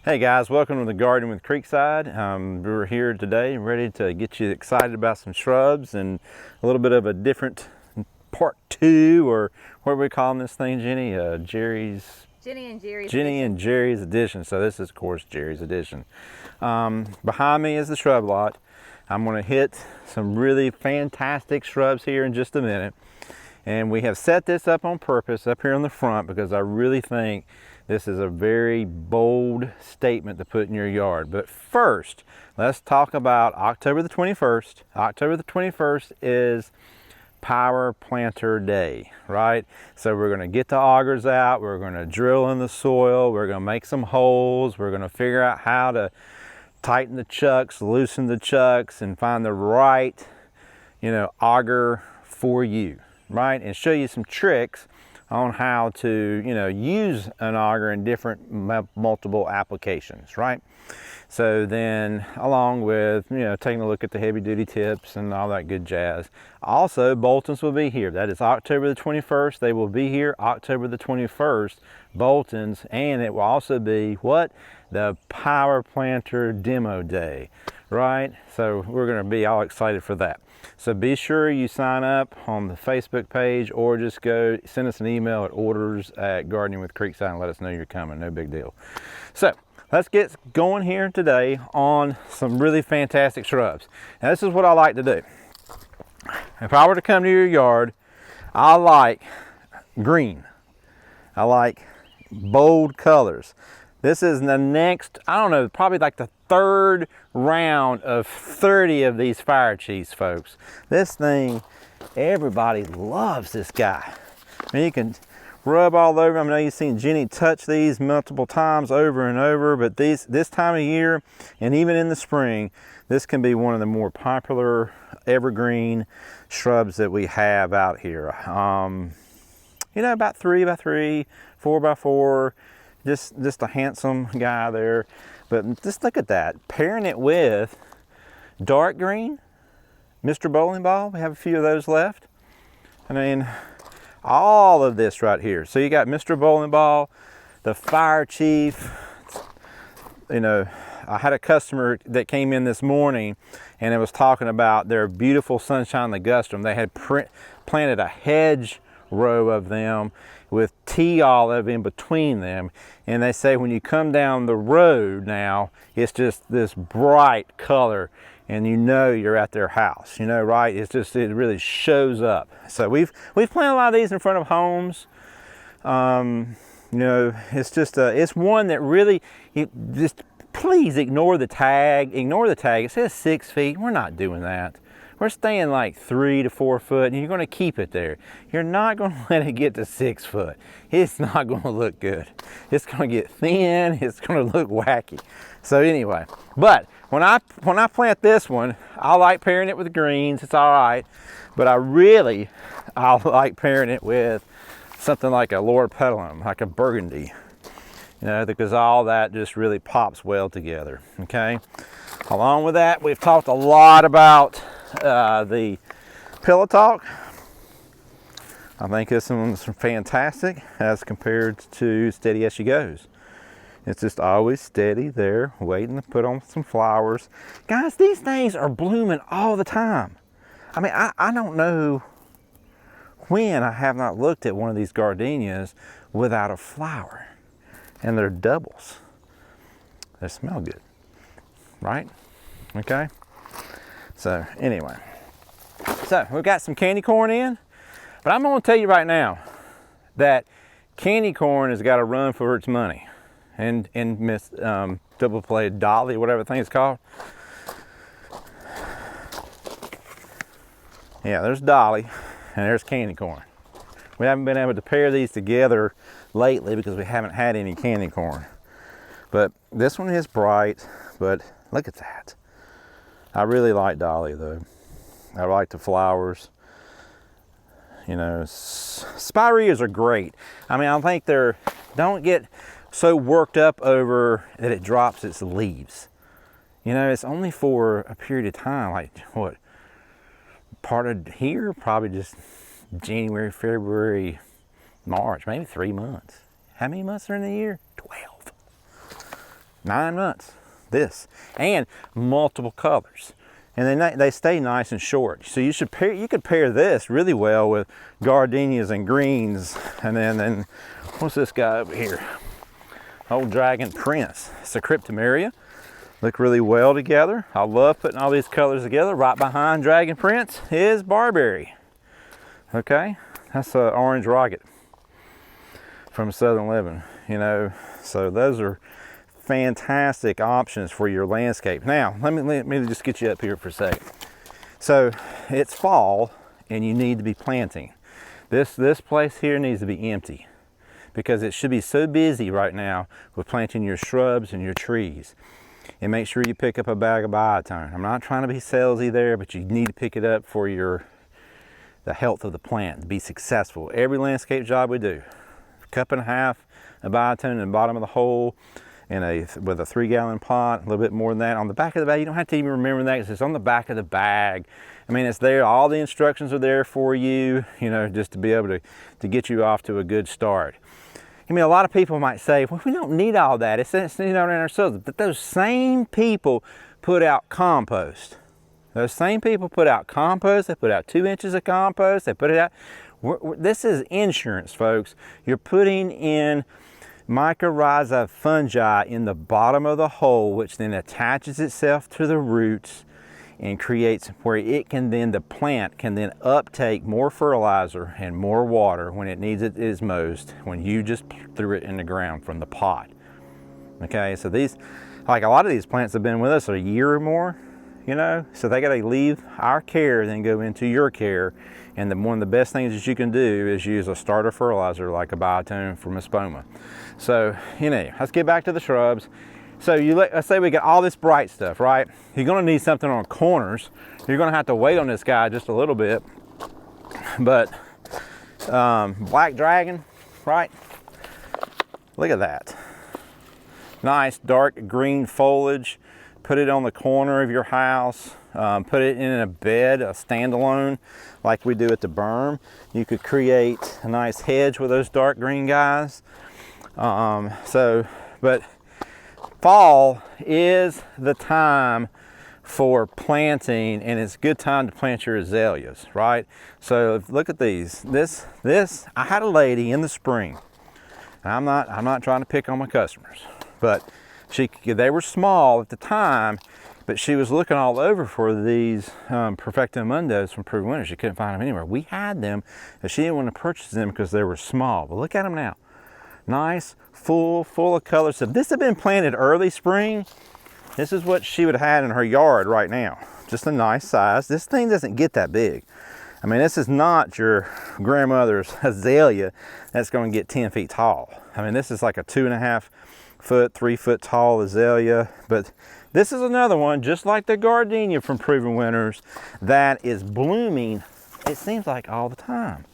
Hey guys, welcome to the Garden with Creekside. We're here today ready to get you excited about some shrubs and a little bit of a different part two, or what are we calling this thing, Jenny? Jenny and Jerry's edition. So this is of course Jerry's edition. Behind me is the shrub lot. I'm going to hit some really fantastic shrubs here in just a minute. And we have set this up on purpose up here on the front because I really think this is a very bold statement to put in your yard. But first, let's talk about October the 21st. October the 21st is Power Planter Day, right? So we're going to get the augers out, we're going to drill in the soil, we're going to make some holes, we're going to figure out how to tighten the chucks, loosen the chucks, and find the right, auger for you, right? And show you some tricks on how to, use an auger in different multiple applications, right? So then, along with, taking a look at the heavy duty tips and all that good jazz. Also, Boltons will be here. That is October the 21st. They will be here October the 21st, Boltons, and it will also be what? The Power Planter Demo Day, right? So we're gonna be all excited for that. So be sure you sign up on the Facebook page, or just go send us an email at orders@gardeningwithcreekside and let us know you're coming. No big deal. So let's get going here today on some really fantastic shrubs. Now this is what I like to do. If I were to come to your yard, I like green. I like bold colors. This is the next, I don't know, probably like the third round of 30 of these fire chiefs, folks. This thing, everybody loves this guy. I mean, you can rub all over. I know you've seen Jenny touch these multiple times over and over, but this time of year, and even in the spring, this can be one of the more popular evergreen shrubs that we have out here. About 3x3, 4x4, just a handsome guy there. But just look at that, pairing it with dark green, Mr. Bowling Ball. We have a few of those left. I mean, all of this right here. So you got Mr. Bowling Ball, the Fire Chief. I had a customer that came in this morning and it was talking about their beautiful Sunshine Ligustrum. They had planted a hedge row of them with tea olive in between them, and they say when you come down the road now, it's just this bright color, and you're at their house, right? It really shows up. So we've planted a lot of these in front of homes. It's one that really, please ignore the tag. It says 6 feet. We're not doing that. We're staying like 3 to 4 foot, and you're going to keep it there. You're not going to let it get to 6 foot. It's not going to look good. It's going to get thin. It's going to look wacky. So anyway, but when I plant this one, I like pairing it with greens. It's all right, but I like pairing it with something like a Lord Petalum, like a burgundy. Because all that just really pops well together. Okay. Along with that, we've talked a lot about the Pillow Talk. I think this one's fantastic as compared to Steady As She Goes. It's just always steady there, waiting to put on some flowers. Guys, these things are blooming all the time. I mean, I don't know when I have not looked at one of these gardenias without a flower. And they're doubles. They smell good, right? Okay. So anyway, we've got some candy corn in, but I'm going to tell you right now that candy corn has got to run for its money. And Miss double played Dolly, whatever the thing is called. Yeah, there's Dolly and there's candy corn. We haven't been able to pair these together lately because we haven't had any candy corn. But this one is bright, but look at that. I really like Dolly though. I like the flowers. Spireas are great. I mean, I think don't get so worked up over that it drops its leaves. It's only for a period of time, like what? Part of here, probably just January, February, March, maybe 3 months. How many months are in the year? 12. 9 months, this, and multiple colors. And then they stay nice and short. So you could pair this really well with gardenias and greens. And then what's this guy over here? Old Dragon Prince. It's a cryptomeria. Look really well together. I love putting all these colors together. Right behind Dragon Prince is Barberry. Okay, that's an orange rocket from Southern Living, you know. So those are fantastic options for your landscape. Now, let me just get you up here for a second. So it's fall and you need to be planting. This place here needs to be empty because it should be so busy right now with planting your shrubs and your trees. And make sure you pick up a bag of biotone. I'm not trying to be salesy there, but you need to pick it up for the health of the plant to be successful. Every landscape job we do, 1.5 cups of biotone in the bottom of the hole, with a 3-gallon pot, a little bit more than that. On the back of the bag, you don't have to even remember that because it's on the back of the bag. I mean, it's there. All the instructions are there for you, you know, just to be able to get you off to a good start. I mean, a lot of people might say, well, we don't need all that. It's you know, in ourselves. But those same people put out compost. Those same people put out compost. They put out 2 inches of compost. They put it out. This is insurance, folks. You're putting in mycorrhiza fungi in the bottom of the hole, which then attaches itself to the roots and creates where the plant can then uptake more fertilizer and more water when it needs it is most, when you just threw it in the ground from the pot. Okay, so these, like a lot of these plants have been with us a year or more, you know, so they got to leave our care, then go into your care. And one of the best things that you can do is use a starter fertilizer like a biotone from a spoma. So, you know, let's get back to the shrubs. So let's say we got all this bright stuff, right? You're gonna need something on corners. You're gonna have to wait on this guy just a little bit. But Black Dragon, right? Look at that. Nice dark green foliage. Put it on the corner of your house. Put it in a bed, a standalone, like we do at the berm. You could create a nice hedge with those dark green guys. But fall is the time for planting, and it's a good time to plant your azaleas, right? So look at these. This I had a lady in the spring. I'm not trying to pick on my customers, but they were small at the time, but she was looking all over for these Perfecto Mundos from Proven Winners. She couldn't find them anywhere. We had them, but she didn't want to purchase them because they were small. But look at them now. Nice, full of color. So if this had been planted early spring, this is what she would have had in her yard right now. Just a nice size. This thing doesn't get that big. I mean, this is not your grandmother's azalea that's going to get 10 feet tall. I mean, this is like a 2.5 foot, 3 foot tall azalea. But this is another one, just like the gardenia from Proven Winners, that is blooming, it seems like all the time.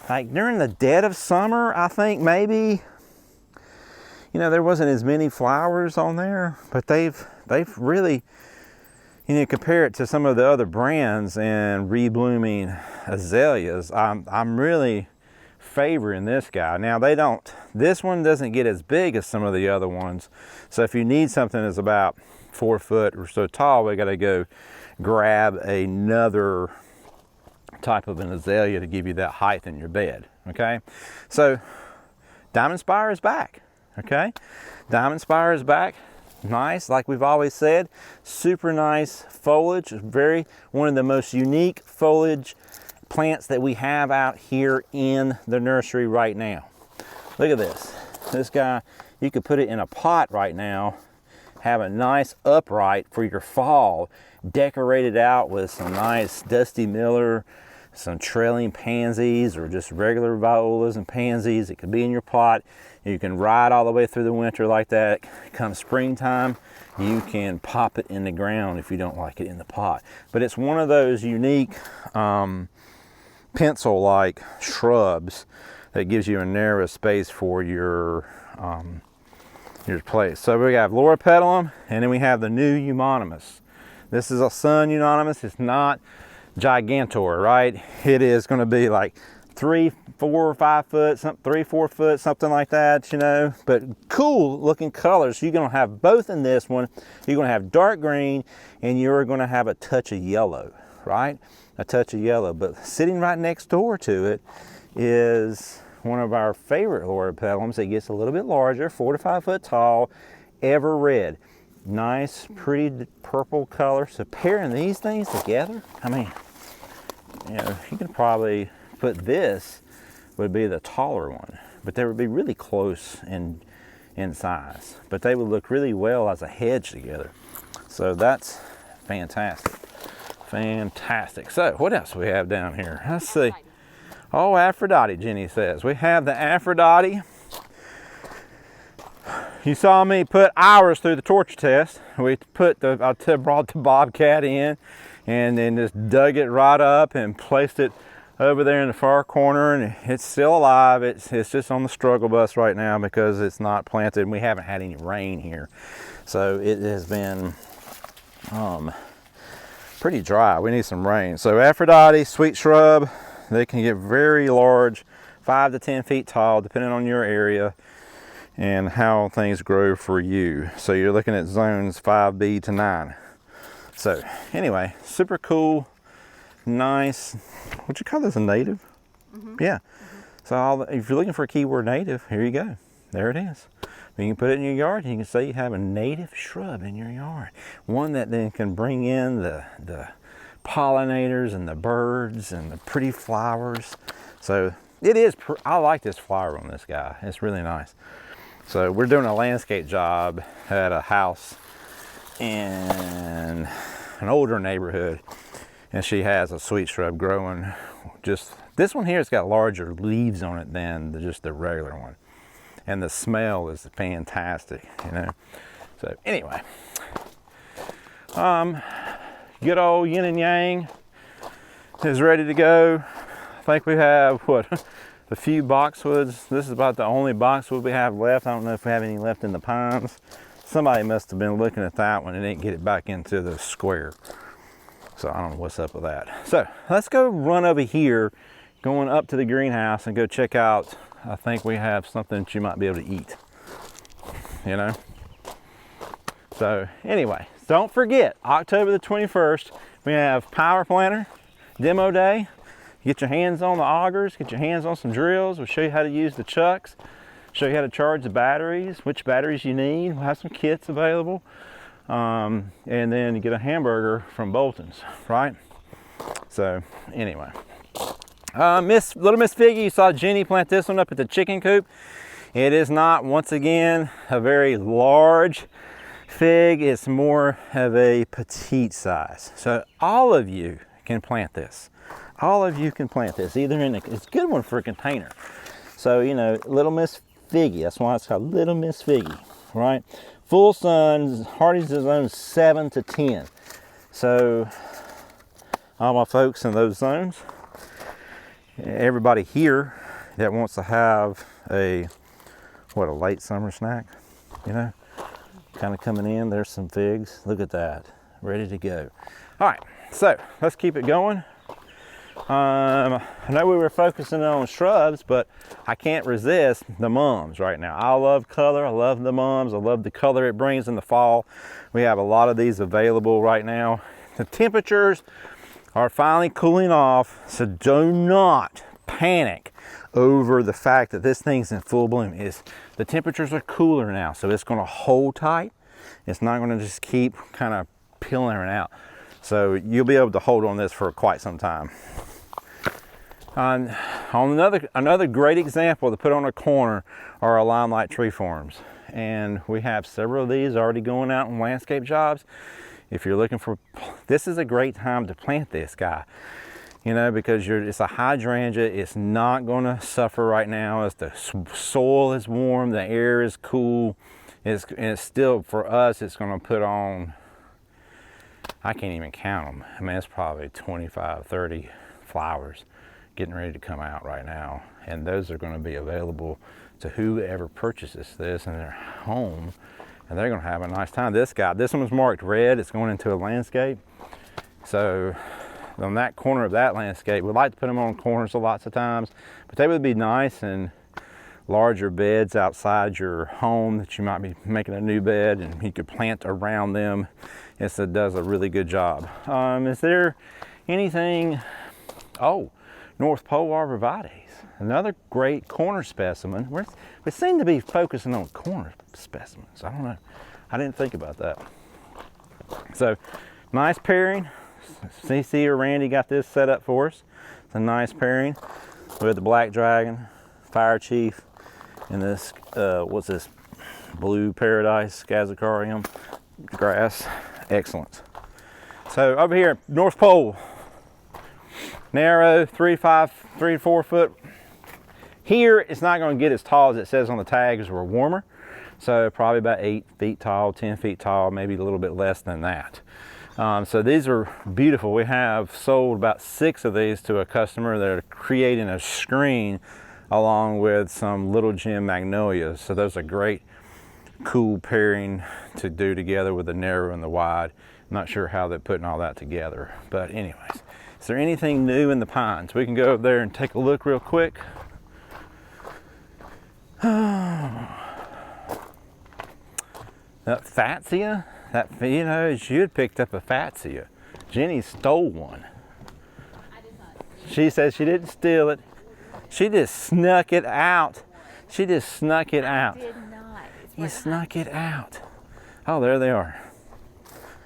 Like during the dead of summer, I think maybe, you know, there wasn't as many flowers on there, but they've really, you know, compare it to some of the other brands and reblooming azaleas. I'm really favoring this guy. Now this one doesn't get as big as some of the other ones. So if you need something that's about 4 foot or so tall, we got to go grab another type of an azalea to give you that height in your bed. Okay, so Diamond Spire is back. Okay, Diamond Spire is back. Nice, like we've always said, super nice foliage. One of the most unique foliage plants that we have out here in the nursery right now. Look at this guy. You could put it in a pot right now, have a nice upright for your fall, decorated out with some nice Dusty Miller, some trailing pansies, or just regular violas and pansies. It could be in your pot. You can ride all the way through the winter like that. Come springtime, you can pop it in the ground if you don't like it in the pot. But it's one of those unique pencil-like shrubs that gives you a narrow space for your place. So we have Loropetalum, and then we have the new Euonymus. This is a Sun Euonymus. It's not Gigantor, right? It is going to be like 3, 4, 5 foot, 3, 4 foot, something like that, you know, but cool looking colors. You're gonna have both in this one. You're gonna have dark green and you're gonna have a touch of yellow, right? A touch of yellow, but sitting right next door to it is one of our favorite loropetalums. It gets a little bit larger, 4 to 5 foot tall, ever red. Nice, pretty purple color. So pairing these things together, I mean, you know, you can probably put this would be the taller one, but they would be really close in size, but they would look really well as a hedge together. So that's fantastic. Fantastic. So what else we have down here? Let's see. Oh, Aphrodite, Jenny says. We have the Aphrodite. You saw me put ours through the torture test. We put I brought the bobcat in and then just dug it right up and placed it over there in the far corner, and it's still alive. It's just on the struggle bus right now because it's not planted and we haven't had any rain here. So it has been pretty dry. We need some rain. So Aphrodite, sweet shrub, they can get very large, 5 to 10 feet tall, depending on your area and how things grow for you. So you're looking at zones 5B to 9. So anyway, super cool, nice. Would you call this a native? Mm-hmm. Yeah. Mm-hmm. So if you're looking for a keyword native, here you go. There it is. You can put it in your yard and you can say you have a native shrub in your yard. One that then can bring in the pollinators and the birds and the pretty flowers. So it is, I like this flower on this guy. It's really nice. So we're doing a landscape job at a house in an older neighborhood, and she has a sweet shrub growing. Just this one here has got larger leaves on it than just the regular one. And the smell is fantastic, you know. So anyway, good old yin and yang is ready to go. I think we have what, a few boxwoods. This is about the only boxwood we have left. I don't know if we have any left in the pines. Somebody must have been looking at that one and didn't get it back into the square. So I don't know what's up with that. So let's go run over here, going up to the greenhouse and go check out. I think we have something that you might be able to eat, you know? So anyway, don't forget, October the 21st, we have Power Planter Demo Day. Get your hands on the augers, get your hands on some drills. We'll show you how to use the chucks, show you how to charge the batteries, which batteries you need. We'll have some kits available. And then you get a hamburger from Bolton's, right? So anyway. Little Miss Figgy, you saw Jenny plant this one up at the chicken coop. It is not, once again, a very large fig. It's more of a petite size. So all of you can plant this. All of you can plant this, either in it's a good one for a container. So, you know, Little Miss Figgy, that's why it's called Little Miss Figgy, right? Full sun, hardy zone 7 to 10. So all my folks in those zones, everybody here that wants to have a late summer snack, you know, kind of coming in. There's some figs. Look at that, ready to go. All right, so let's keep it going. I know we were focusing on shrubs, but I can't resist the mums right now. I love color. I love the mums. I love the color it brings in the fall. We have a lot of these available right now. The temperatures are finally cooling off, so do not panic over the fact that this thing's in full bloom. The temperatures are cooler now, so it's going to hold tight. It's not going to just keep kind of peeling out. So you'll be able to hold on this for quite some time. On another great example to put on a corner are our limelight tree forms, and we have several of these already going out in landscape jobs. If you're looking for, this is a great time to plant this guy, you know, because it's a hydrangea. It's not going to suffer right now as the soil is warm, the air is cool. It's still, for us, it's going to put on, I can't even count them. I mean, it's probably 25, 30 flowers getting ready to come out right now. And those are going to be available to whoever purchases this in their home. And they're going to have a nice time. This one was marked red. It's going into a landscape. So on that corner of that landscape. We like to put them on corners lots of times, but they would be nice in larger beds outside your home that you might be making a new bed, and you could plant around them. It does a really good job. Is there anything? Oh, North Pole arborvitaes, another great corner specimen. We seem to be focusing on corner specimens. I don't know. I didn't think about that. So, nice pairing. CC or Randy got this set up for us. It's a nice pairing with the black dragon, fire chief, and this, what's this? Blue paradise, Scazzicarium grass. Excellent. So over here, North Pole, narrow, 3 to 4 foot. Here, it's not going to get as tall as it says on the tag as we're warmer. So probably about 8 feet tall, 10 feet tall, maybe a little bit less than that. So these are beautiful. We have sold about 6 of these to a customer that are creating a screen along with some little gem magnolias. So those are great, cool pairing to do together with the narrow and the wide. I'm not sure how they're putting all that together, but anyways, is there anything new in the pines? We can go over there and take a look real quick. That Fatsia, you know, you had picked up a Fatsia. Jenny stole one. I did not. She said she didn't steal it. She just snuck it out. She just snuck it out. I did not. You snuck it out. Oh, there they are.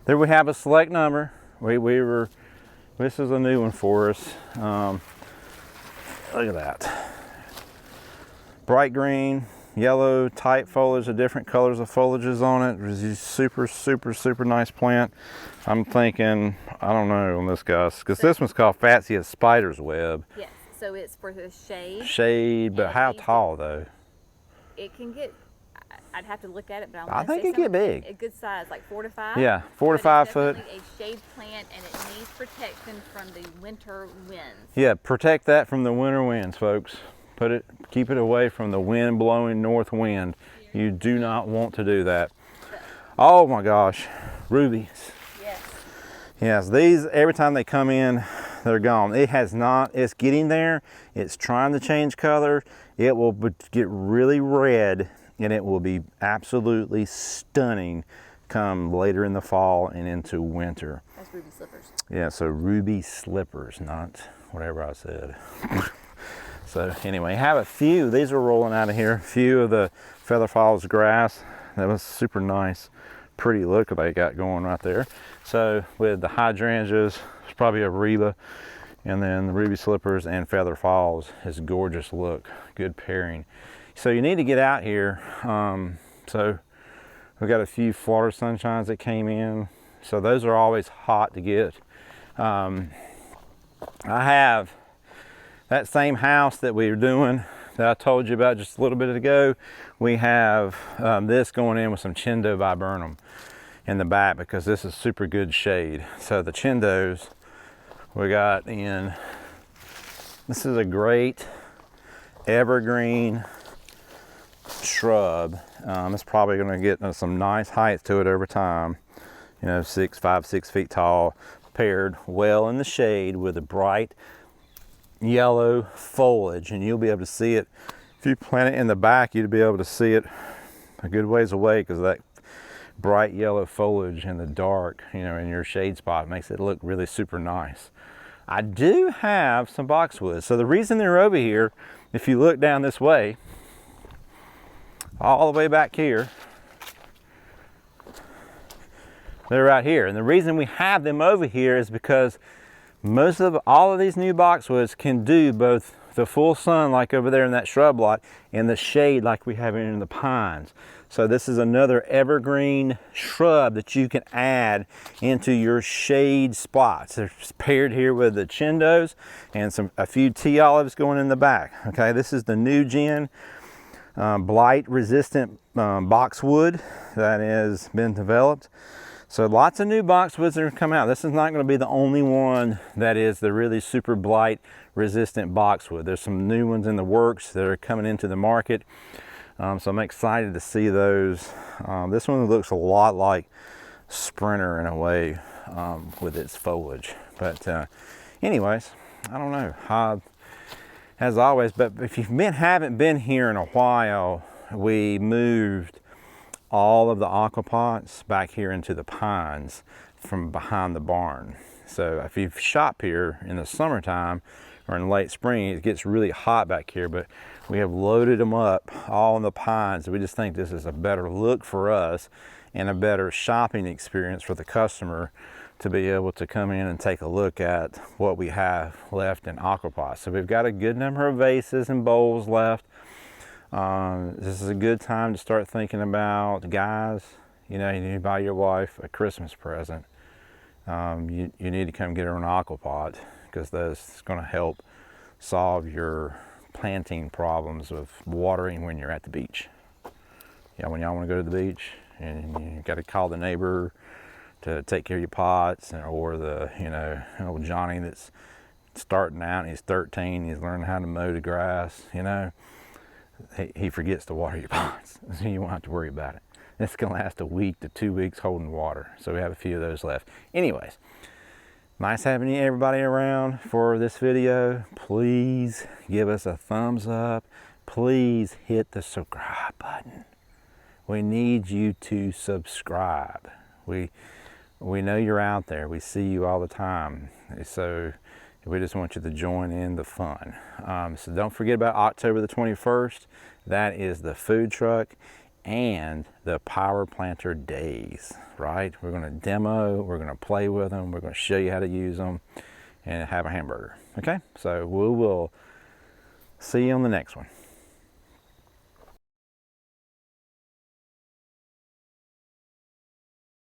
There we have a select number. This is a new one for us. Look at that. Bright green, yellow, tight foliage of different colors of foliages on it. It's a super, super, super nice plant. I'm thinking, I don't know on this guy's, because this one's called Fatsia Spider's Web. Yes, so it's for the shade. Shade, but how tall though? It can get, I'd have to look at it, but I think it get big. A good size, like 4 to 5. Yeah, 4 to 5 foot. It's definitely a shade plant, and it needs protection from the winter winds. Yeah, protect that from the winter winds, folks. Keep it away from the wind blowing north wind. You do not want to do that. Oh my gosh, rubies. Yes. Yes, these, every time they come in, they're gone. It has not, it's getting there. It's trying to change color. It will get really red, and it will be absolutely stunning come later in the fall and into winter. That's ruby slippers. Yeah, so ruby slippers, not whatever I said. So anyway, have a few. These are rolling out of here. A few of the feather falls grass. That was super nice, pretty look they got going right there. So with the hydrangeas, it's probably a Reba, and then the ruby slippers and feather falls is gorgeous look. Good pairing. So you need to get out here. So we got a few Florida sunshines that came in. So those are always hot to get. I have that same house that we were doing that I told you about just a little bit ago. We have this going in with some Chindo viburnum in the back because this is super good shade. So the Chindos we got in, this is a great evergreen shrub. It's probably going to get some nice height to it over time. You know, 5, 6 feet tall, paired well in the shade with a bright yellow foliage, and you'll be able to see it. If you plant it in the back, you'd be able to see it a good ways away because that bright yellow foliage in the dark, you know, in your shade spot makes it look really super nice. I do have some boxwoods. So the reason they're over here, if you look down this way, all the way back here, they're right here. And the reason we have them over here is because all of these new boxwoods can do both the full sun like over there in that shrub lot and the shade like we have in the pines. So this is another evergreen shrub that you can add into your shade spots. They're paired here with the Chindos and a few tea olives going in the back. Okay, this is the new gen blight resistant boxwood that has been developed. So lots of new boxwoods are coming out. This is not going to be the only one that is the really super blight resistant boxwood. There's some new ones in the works that are coming into the market. So I'm excited to see those. This one looks a lot like Sprinter in a way with its foliage. But anyways, I don't know. As always, but if you haven't been here in a while, we moved all of the aquapots back here into the pines from behind the barn. So if you shop here in the summertime or in late spring, it gets really hot back here, but we have loaded them up all in the pines. We just think this is a better look for us and a better shopping experience for the customer to be able to come in and take a look at what we have left in aquapots. So we've got a good number of vases and bowls left. This is a good time to start thinking about, guys, you know, you need to buy your wife a Christmas present. You need to come get her an aquapot, because that's going to help solve your planting problems of watering when you're at the beach. Yeah, when y'all want to go to the beach and you got to call the neighbor to take care of your pots, or the, you know, old Johnny that's starting out and he's 13, he's learning how to mow the grass, you know, he forgets to water your pots, so you won't have to worry about it. It's going to last a week to 2 weeks holding water, so we have a few of those left. Anyways, nice having everybody around for this video. Please give us a thumbs up. Please hit the subscribe button. We need you to subscribe. We know you're out there. We see you all the time. So we just want you to join in the fun. So don't forget about October the 21st. That is the food truck and the power planter days, right? We're going to demo, we're going to play with them, we're going to show you how to use them and have a hamburger. Okay, so we will see you on the next one.